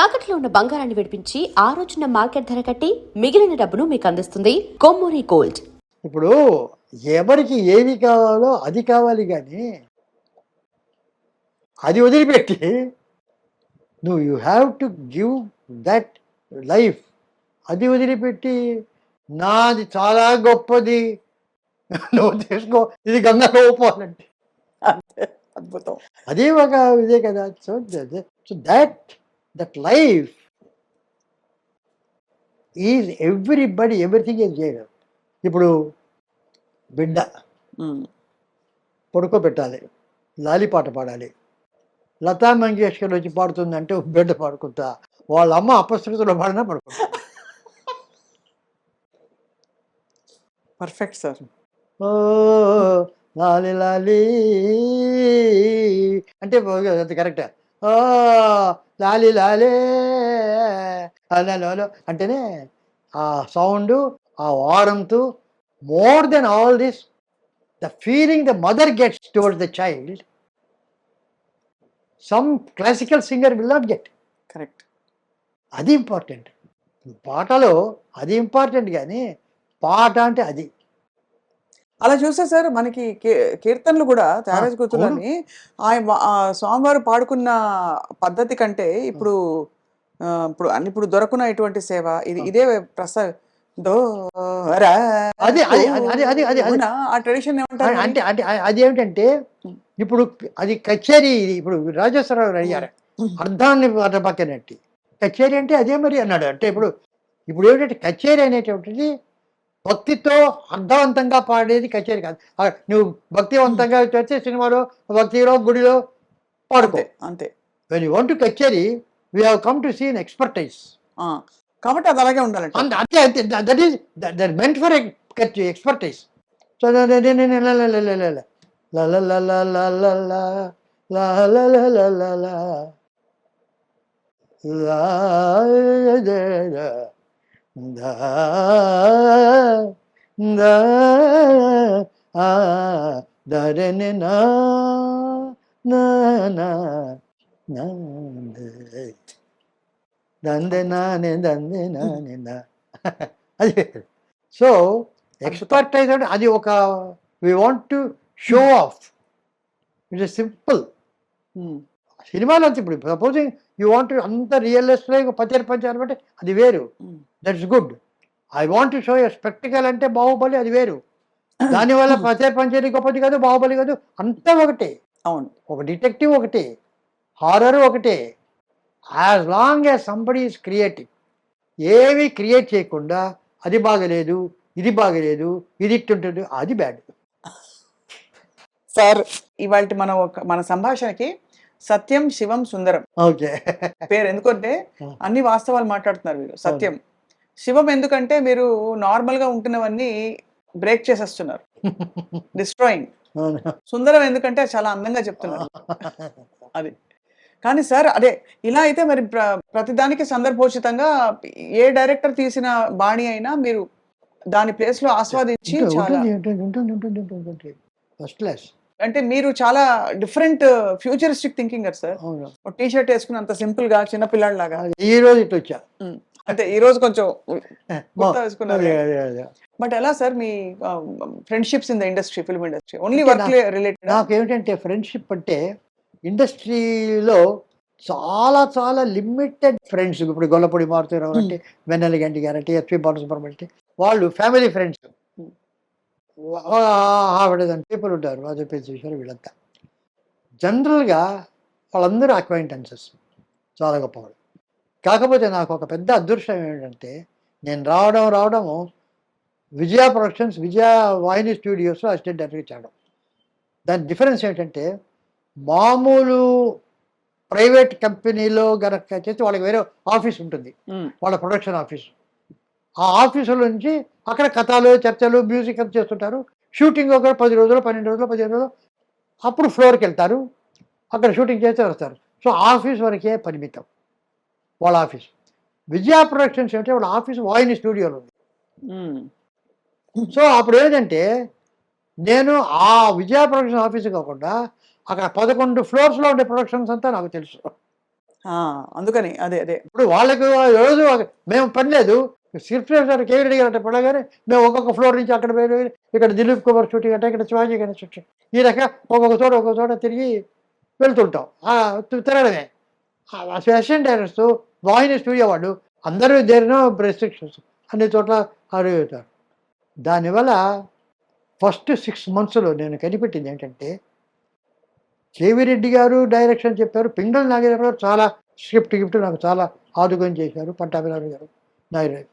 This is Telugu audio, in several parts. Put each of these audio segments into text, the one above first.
తాకట్లో ఉన్న బంగారాన్ని విడిపించి ఆ రోజున మార్కెట్ ధర కట్టి మిగిలిన డబ్బును మీకు అందిస్తుంది కొమ్మూరి గోల్డ్. ఇప్పుడు ఎవరికి ఏది కావాలో అది కావాలి కానీ అది వదిలిపెట్టి నువ్వు you have to give that life. అది వదిలిపెట్టి నాది చాలా గొప్పది నువ్వు తీసుకో, ఇది గంగలో పోవాలంటే అంతే అద్భుతం. అదే ఒక ఇదే కదా. So so that life is everybody everything is చేయడం. ఇప్పుడు బిడ్డ పడుకోబెట్టాలి, లాలిపాట పాడాలి. లతా మంగేష్కర్ వచ్చి పాడుతుందంటే బిడ్డ పాడుకుంటా, వాళ్ళ అమ్మ అపశృతిలో పాడినా పడుకుంటా. Perfect sir. ఓ లాలి లాలి అంటే అది కరెక్టా? ఓ లాలి లాలే అలా అంటేనే ఆ సౌండ్, ఆ వారంతు, more than all this the feeling the mother gets towards the child, some classical singer will not get. Correct. అది ఇంపార్టెంట్. పాటలో అది ఇంపార్టెంట్ కానీ పాట అంటే అది. అలా చూస్తే సార్ మనకి కీర్తనలు కూడా త్యాగరాజ కృతులని స్వామివారు పాడుకున్న పద్ధతి కంటే ఇప్పుడు ఇప్పుడు దొరకున్న ఇటువంటి సేవ ఇదే ప్రసా అది అది అది అది అది అది ఆ ట్రెడిషన్ ఏమంటారు అంటే అంటే అది ఏమిటంటే ఇప్పుడు అది కచేరీ. ఇప్పుడు రాజేశ్వరరావు అడిగారు అర్థాన్ని పక్కనట్టి కచేరీ అంటే అదే మరి అన్నాడు. అంటే ఇప్పుడు ఏమిటంటే కచేరీ అనేటువంటిది భక్తితో అర్థవంతంగా పాడేది కచేరీ కాదు. నువ్వు భక్తివంతంగా చేస్తే సినిమాలో భక్తిలో గుడిలో పాడుకో అంతే. When you want to kacheri we have come to see an expertise. కాబట్టి అది అలాగే ఉండాలంటే అంతే అంతే. That is that meant for expertise. So ధరణి దందే నానే దందే నానే నా అది. సో ఎక్స్పర్టైజ్ అంటే అది ఒక we want to show off. It is simple. సినిమాలో అంతే. ఇప్పుడు సపోజింగ్ యూ వాంట్ అంత రియలిస్ట్గా పంచారు అంటే అది వేరు, that's good. I want to show a spectacle అంటే బాహుబలి, అది వేరు. దానివల్ల పంచరి గొప్పది కాదు, బాహుబలి కాదు, అంతా ఒకటే. అవును. ఒక డిటెక్టివ్ ఒకటే, హారర్ ఒకటే. As long as somebody is creative. ఏవి క్రియేట్ చేయకుండా అది బాగలేదు, ఇది బాగలేదు, ఇది ఇట్టుంటుంది, అది బ్యాడ్. సార్ ఇవాళ మన సంభాషణకి సత్యం శివం సుందరం ఓకే పేరు ఎందుకంటే అన్ని వాస్తవాలు మాట్లాడుతున్నారు మీరు. సత్యం శివం ఎందుకంటే మీరు నార్మల్ గా ఉంటున్నవన్నీ బ్రేక్ చేసేస్తున్నారు, డిస్ట్రాయింగ్. సుందరం ఎందుకంటే చాలా అందంగా చెప్తున్నారు అది. కానీ సార్ అదే ఇలా అయితే మరి ప్రతిదానికి సందర్భోచితంగా ఏ డైరెక్టర్ తీసిన బాణి అయినా మీరు దాని ప్లేస్ లో ఆస్వాదించి ఫస్ట్ క్లాస్. అంటే మీరు చాలా డిఫరెంట్ ఫ్యూచరిస్టిక్ థింకింగ్ కదా సార్. టీ షర్ట్ వేసుకుని అంత సింపుల్ గా చిన్న పిల్లాడిలాగా ఈ రోజు ఇట్లా వచ్చా అంటే ఈ రోజు కొంచెం వేసుకున్నారు. బట్ ఎలా సార్ మీ friendships in the industry, film industry only work related? నాకేమిటంటే ఫ్రెండ్షిప్ అంటే ఇండస్ట్రీలో చాలా చాలా లిమిటెడ్ ఫ్రెండ్స్. ఇప్పుడు గొల్లపూడి మారుతారావు అంటే, వెన్నెల గంటి గారు అంటే, ఎస్పి బాలసుబ్రహ్మణ్యం అంటే, వాళ్ళు ఫ్యామిలీ ఫ్రెండ్స్. ఆవిడ పీపుల్ ఉంటారు, అది చూసారు. వీళ్ళంతా జనరల్గా వాళ్ళందరూ అక్వైంటెన్సెస్, చాలా గొప్పవాళ్ళు. కాకపోతే నాకు ఒక పెద్ద అదృష్టం ఏంటంటే నేను రావడము విజయ ప్రొడక్షన్స్, విజయ వాహిని స్టూడియోస్లో అసిస్టెంట్ డైరెక్టర్ చేయడం. దాని డిఫరెన్స్ ఏంటంటే మామూలు ప్రైవేట్ కంపెనీలో గనక చేస్తే వాళ్ళకి వేరే ఆఫీస్ ఉంటుంది, వాళ్ళ ప్రొడక్షన్ ఆఫీస్. ఆ ఆఫీసుల నుంచి అక్కడ కథలు, చర్చలు, మ్యూజిక్ అంతా చేస్తుంటారు. షూటింగ్ ఒక 10 రోజులు, 12 రోజులు, 15 రోజులు, అప్పుడు ఫ్లోర్కి వెళ్తారు, అక్కడ షూటింగ్ చేస్తే వస్తారు. సో ఆఫీస్ వరకే పరిమితం వాళ్ళ ఆఫీస్. విజయ ప్రొడక్షన్స్ అంటే వాళ్ళ ఆఫీస్ వాహిని స్టూడియోలో ఉంది. సో అప్పుడు ఏంటంటే నేను ఆ విజయ ప్రొడక్షన్ ఆఫీస్ కాకుండా అక్కడ 11 ఫ్లోర్స్లో ఉండే ప్రొడక్షన్స్ అంతా నాకు తెలుసు. అందుకని అదే అదే ఇప్పుడు వాళ్ళకి రోజు మేము పని లేదు. స్క్రిప్ట్ రాశారు కేవీ రెడ్డి గారు అంటే పడగానే మేము ఒక్కొక్క ఫ్లోర్ నుంచి అక్కడ పోయి ఇక్కడ దిలీప్ కుమార్ షూటింగ్ అంటే ఇక్కడ శివాజీ గారి షూటింగ్, ఈ రకంగా ఒక్కొక్క చోట తిరిగి వెళ్తుంటాం. తిరగడమే. అసిస్టెంట్ డైరెక్టర్స్, వాహిని స్టూడియో వాళ్ళు అందరూ దేరినో రెస్ట్రిక్షన్స్ అన్ని చోట్ల అడుగుతారు. దానివల్ల ఫస్ట్ 6 monthsలో నేను కనిపెట్టింది ఏంటంటే, కేవీ రెడ్డి గారు డైరెక్షన్ చెప్పారు, పింగళి నాగేశ్వర గారు చాలా స్క్రిప్ట్ నాకు చాలా ఆదుకొని చేశారు, పట్టాభిరావు గారు నాగేశ్వర,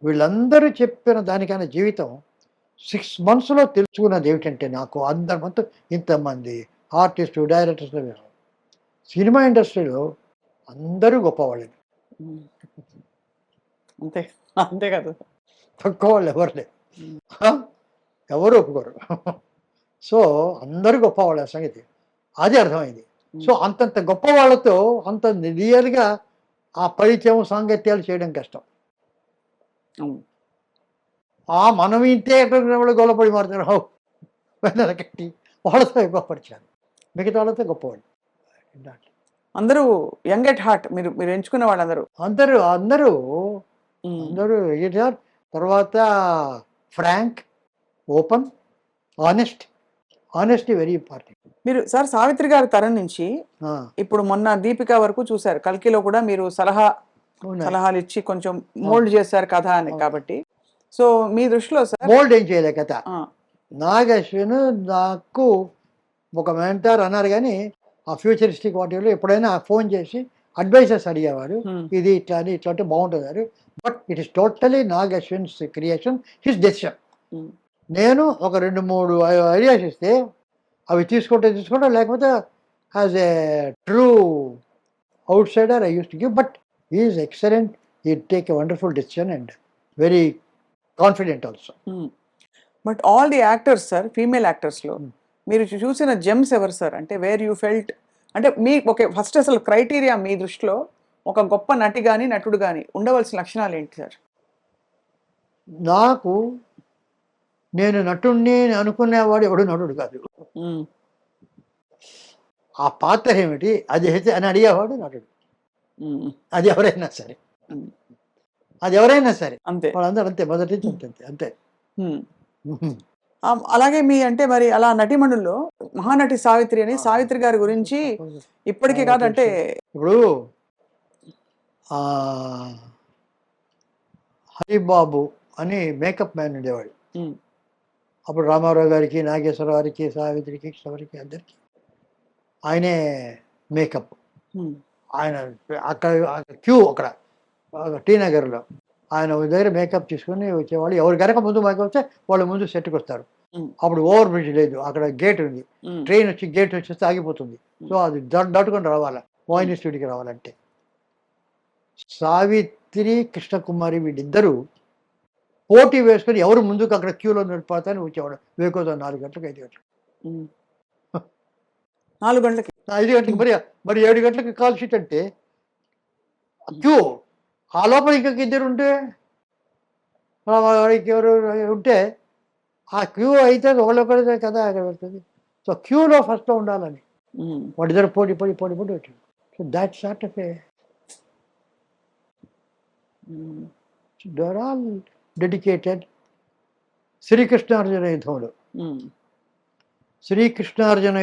వీళ్ళందరూ చెప్పిన దానికైనా జీవితం 6 monthsలో తెలుసుకున్నది ఏమిటంటే, నాకు అందరి మొత్తం ఇంతమంది ఆర్టిస్టు డైరెక్టర్స్, సినిమా ఇండస్ట్రీలో అందరూ గొప్పవాళ్ళే, అంతే అంతే కదా, తక్కువ వాళ్ళు ఎవరు లేరు, ఎవరు ఒప్పుకోరు. సో అందరూ గొప్పవాళ్ళ సంగతి అది అర్థమైంది. సో అంతంత గొప్ప వాళ్ళతో అంత రియల్గా ఆ పరిచయం సాంగత్యాలు చేయడం కష్టం. మనం ఇంతే వాళ్ళు గొల్లపడి మారుతారు కట్టి వాళ్ళతో ఎక్కువ పరిచయాలు, మిగతా వాళ్ళతో గొప్పవాళ్ళు. అందరూ యంగ్ ఎట్ హార్ట్, మీరు ఎంచుకున్న వాళ్ళందరూ అందరూ అందరూ అందరూ తర్వాత frank, open, honesty very important. మీరు సార్ సావిత్రి గారి తరం నుంచి ఇప్పుడు మొన్న దీపిక వరకు చూశారు, కల్కిలో కూడా మీరు సలహాలు ఇచ్చి కొంచెం మోల్డ్ చేశారు కథ అని. కాబట్టి సో మీ దృష్టిలో సార్ మోల్డ్ ఏం చేయలే కథ. నాగశ్విన్ నాకు ఒక మెంటార్ అన్నారు, కానీ ఆ ఫ్యూచరిస్టిక్ వాటిలో ఎప్పుడైనా ఫోన్ చేసి అడ్వైజర్స్ అడిగేవారు, ఇది ఇట్లా అని ఇట్లా అంటే బాగుంటుంది. But it is totally Nag Ashwin's creation, his decision. నేను ఒక 2-3 ఐడియాస్ ఇస్తే అవి తీసుకుంటే లేకపోతే as a true outsider I use to give, but is excellent, he take a wonderful decision and very confident also. But all the actors sir, female యాక్టర్స్లో మీరు చూసిన జెమ్స్ ఎవరు సార్? అంటే వేర్ యూ ఫెల్ట్, అంటే మీ ఓకే ఫస్ట్ అసలు క్రైటీరియా మీ దృష్టిలో ఒక గొప్ప నటి కానీ నటుడు కానీ ఉండవలసిన లక్షణాలు ఏంటి సార్? నాకు నేను నటుడిని అనుకునేవాడు ఎవడు నటుడు కాదు. ఆ పాత్ర ఏమిటి అది అయితే అని అడిగేవాడు నటుడు. అది ఎవరైనా సరే, అంతే, వాళ్ళందరూ అంతే, మొదటి నుంచి అంతే. అలాగే మీ అంటే మరి అలా నటిమణుల్లో మహానటి సావిత్రి అని, సావిత్రి గారి గురించి ఇప్పటికీ కాదంటే ఇప్పుడు హరిబాబు అని మేకప్ మ్యాన్ ఉండేవాడు. అప్పుడు రామారావు గారికి, నాగేశ్వరరావు గారికి, సావిత్రికి, కృష్ణవరికి అందరికి ఆయనే మేకప్. ఆయన అక్కడ క్యూ అక్కడ టీ నగర్లో ఆయన దగ్గర మేకప్ తీసుకుని వచ్చేవాళ్ళు. ఎవరు కనుక ముందు మేకప్ వస్తే వాళ్ళు ముందు సెట్కి వస్తారు. అప్పుడు ఓవర్ బ్రిడ్జ్ లేదు, అక్కడ గేట్ ఉంది, ట్రైన్ వచ్చి గేట్ వచ్చేస్తే ఆగిపోతుంది. సో అది దాటుకొని రావాలా వాహిని స్టూడియోకి రావాలంటే. సావిత్రి, కృష్ణకుమారి వీళ్ళిద్దరూ పోటీ వేసుకొని ఎవరు ముందుకు అక్కడ క్యూలో నిలిపోతారని వచ్చేవాడు. వేకోదా 4 గంటలకు 5 గంటలకు 4 గంటలకి 5 గంటలకు మరి 7 గంటలకు కాల్ షీట్ అంటే క్యూ. ఆ లోపల ఇంకా ఇద్దరు ఉంటే ఎవరు ఉంటే ఆ క్యూ అయితే ఒకళ్ళొకరిదే కదా అక్కడ పెడుతుంది. సో క్యూలో ఫస్ట్లో ఉండాలని వాడిద్దరు పోటీ వచ్చాడు. So that sort of a they're all dedicated. శ్రీకృష్ణార్జున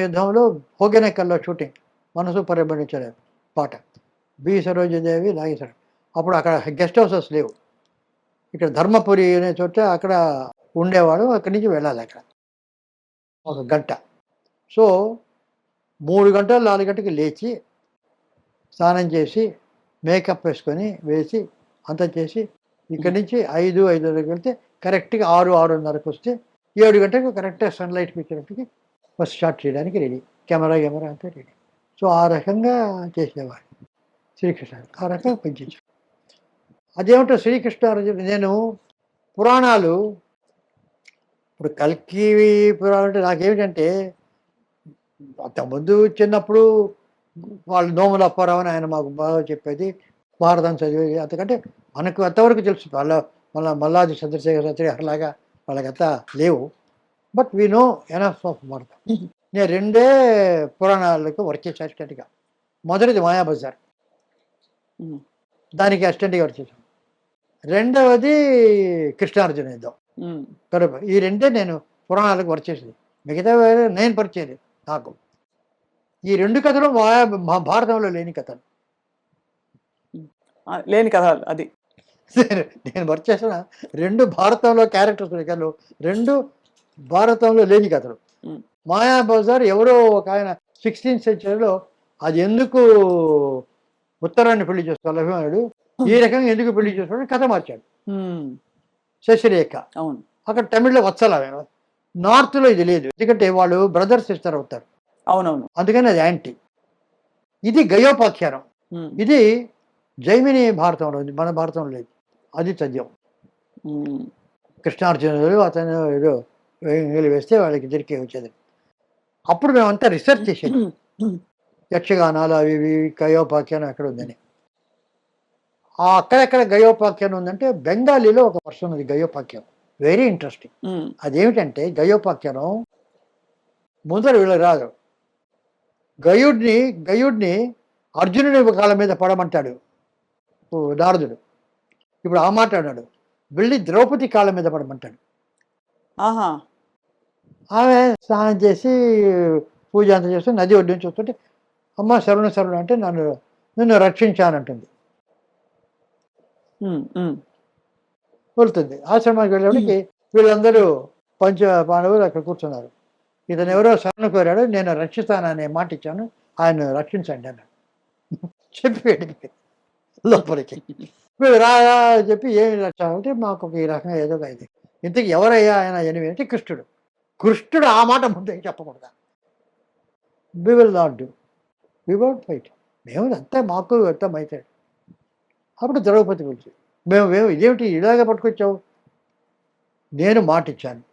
యుద్ధంలో హోగెనకల్లో షూటింగ్, మనసు పరిభ్రమించలేదు పాట, బి సరోజదేవి, నాగేశ్వరం. అప్పుడు అక్కడ గెస్ట్ హౌసెస్ లేవు, ఇక్కడ ధర్మపురి అనే చోట అక్కడ ఉండేవాడు. అక్కడి నుంచి వెళ్ళాలి అక్కడ 1 గంట. సో 3 గంటలు 4 గంటకి లేచి స్నానం చేసి మేకప్ వేసి అంతా చేసి ఇక్కడి నుంచి 5:30కి వెళ్తే కరెక్ట్గా 6:30కి వస్తే 7 గంటలకు కరెక్ట్గా సన్లైట్ పిక్చర్కి ఫస్ట్ షాట్ చేయడానికి రెడీ, కెమెరా అంతా రెడీ. సో ఆ రకంగా చేసేవాడు శ్రీకృష్ణ, ఆ రకంగా పెంచాడు. అదేమిటో శ్రీకృష్ణార్జున, నేను పురాణాలు ఇప్పుడు కల్కి పురాణం అంటే నాకేమిటంటే, అంతకుముందు చిన్నప్పుడు వాళ్ళు నోముల అప్పారావు అని ఆయన మాకు బాగా చెప్పేది, భారతం చదివేది. అంతకంటే మనకు అంతవరకు తెలుసు. మల్లాది చంద్రశేఖర శాస్త్రి అట్లాగా వాళ్ళకంతా లేవు. But we know enough of Bharatam. నేను 2 పురాణాలకు వర్క్ చేశాను అసిస్టెంట్గా. మొదటిది మాయాబజార్, ఉమ్, దానికి అసిస్టెంట్గా వర్క్ చేశాను. రెండవది కృష్ణార్జున యుద్ధం ఉమ్, కరువు. ఈ రెండే నేను పురాణాలకు వర్క్ చేసింది. మిగతా నేను పరిచయం నాకు. ఈ రెండు కథలు భారతంలో లేని కథలు. లేని కథ అది. నేను వర్క్ చేసిన రెండు భారతంలో క్యారెక్టర్స్ కథలు, రెండు భారతంలో లేని కథలు. ఉమ్, మాయాబజార్ ఎవరో ఒక ఆయన 16th సెంచరీలో అది ఎందుకు ఉత్తరాన్ని పెళ్లి చేసుకోవాలి అభిమానుడు, ఈ రకంగా ఎందుకు పెళ్లి చేసుకోవాలి కథ మార్చాడు. ఉమ్, శశిరేఖ అవును. అక్కడ తమిళ్లో వత్సల, నార్త్లో ఇది లేదు, ఎందుకంటే వాళ్ళు బ్రదర్ సిస్టర్ అవుతారు, అవునవును. అందుకని అది యాంటీ. ఇది గయోపాఖ్యానం. ఉమ్, ఇది జైమిని భారతంలో ఉంది, మన భారతంలో లేదు. అది చదివాం. ఉమ్, కృష్ణార్జునుడు అతను ఏదో వేంగిలి వేస్తే వాళ్ళకి దొరికే వచ్చేది. అప్పుడు మేమంతా రిసెర్చ్ చేసాం, యక్షగానాలు అవి ఇవి గయోపాఖ్యానం ఎక్కడ ఉందని. అక్కడెక్కడ గయోపాఖ్యానం ఉందంటే బెంగాలీలో ఒక వర్షన్ ఉంది గయోపాఖ్యానం, వెరీ ఇంట్రెస్టింగ్. ఉమ్, అదేమిటంటే గయోపాఖ్యానం ముందర వీళ్ళకి రాదు. గయుడిని అర్జునుడి కాళ్ళ మీద పడమంటాడు నారదుడు. ఇప్పుడు ఆ మాట అన్నాడు, వెళ్ళి ద్రౌపది కాళ్ళ మీద పడమంటాడు. ఆహా, ఆమె స్నానం చేసి పూజ అంతా చేస్తూ నది ఒడ్డు నుంచి వస్తుంటే, అమ్మ శరణు అంటే నిన్ను రక్షించానంటుంది. ఉమ్, ఉమ్, వెళ్తుంది. ఆశ్రమానికి వెళ్ళేప్పటికి వీళ్ళందరూ పంచ పాండవులు అక్కడ కూర్చున్నారు. ఇతను ఎవరో శరణు కోరాడు, నేను రక్షిస్తాననే మాట ఇచ్చాను, ఆయన రక్షించండి అన్నాడు. చెప్పి వెళ్ళిపోయి లోపలికి వీళ్ళు రాగా చెప్పి ఏమి రక్ష అంటే మాకు ఈ రకంగా ఏదో ఇది. ఇంతకు ఎవరయ్యా ఆయన ఎనిమి అంటే కృష్ణుడు ఆ మాట ముందే చెప్పకూడదా. We will not do, we won't fight, మేము అంతా మాకు అర్థం అవుతాడు. అప్పుడు ద్రౌపది గురించి మేము ఇదేమిటి ఇలాగ పట్టుకొచ్చావు, నేను మాట ఇచ్చాను,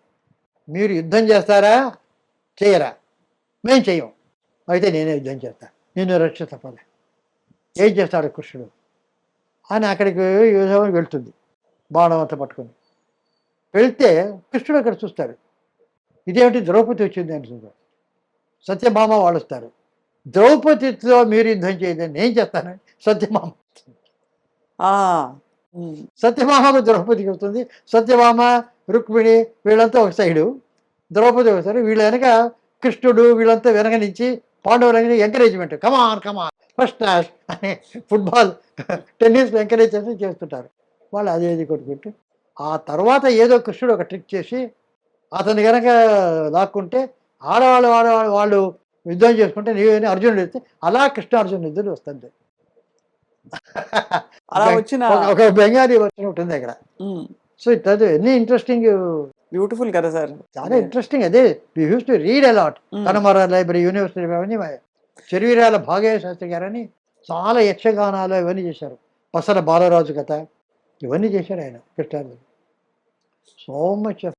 మీరు యుద్ధం చేస్తారా చేయరా, మేము చెయ్యం, అయితే నేనే యుద్ధం చేస్తా, నేను రక్ష తప్పలే. ఏం చేస్తాడు కృష్ణుడు అని అక్కడికి యుద్ధం వెళ్తుంది బాణం అంతా పట్టుకొని. వెళ్తే కృష్ణుడు అక్కడ చూస్తాడు, ఇదేమిటి ద్రౌపది వచ్చింది అని చూస్తాడు. సత్యభామ వాళ్ళు వస్తారు, ద్రౌపదితో మీరు యుద్ధం చేయదని నేను చేస్తానని సత్యభామ. సత్యభామకు ద్రౌపదికి వస్తుంది, సత్యభామ రుక్మిణి వీళ్ళంతా ఒక సైడు, ద్రౌపది ఒక సైడు, వీళ్ళ వెనక కృష్ణుడు వీళ్ళంతా వెనక నుంచి పాండవులకి ఎంకరేజ్మెంట్, కమాన్ ఫస్ట్ క్లాస్ అని ఫుట్బాల్ టెన్నిస్ ఎంకరేజ్ చేసి చేస్తుంటారు వాళ్ళు. అదేది కొట్టుకుంటూ ఆ తర్వాత ఏదో కృష్ణుడు ఒక ట్రిక్ చేసి అతని కనుక లాక్కుంటే వాళ్ళు యుద్ధం చేసుకుంటే నీవేని అర్జునుడు వస్తే అలా కృష్ణార్జునుడు యుద్ధం వస్తుంది. అలా వచ్చిన ఒక బెంగాలీ వర్షన్ ఉంటుంది అక్కడ. సో ఇట్ ఎన్ని ఇంట్రెస్టింగ్, బ్యూటిఫుల్ కదా సార్, చాలా ఇంట్రెస్టింగ్. అదే we use to read a lot. Connemara library, university అవన్నీ చెరువిరాల భాగయ్య శాస్త్రి గారని చాలా యక్షగానాలు ఇవన్నీ చేశారు. పసల బాలరాజు కథ ఇవన్నీ చేశారు ఆయన కృష్ణార్జునుడు. So much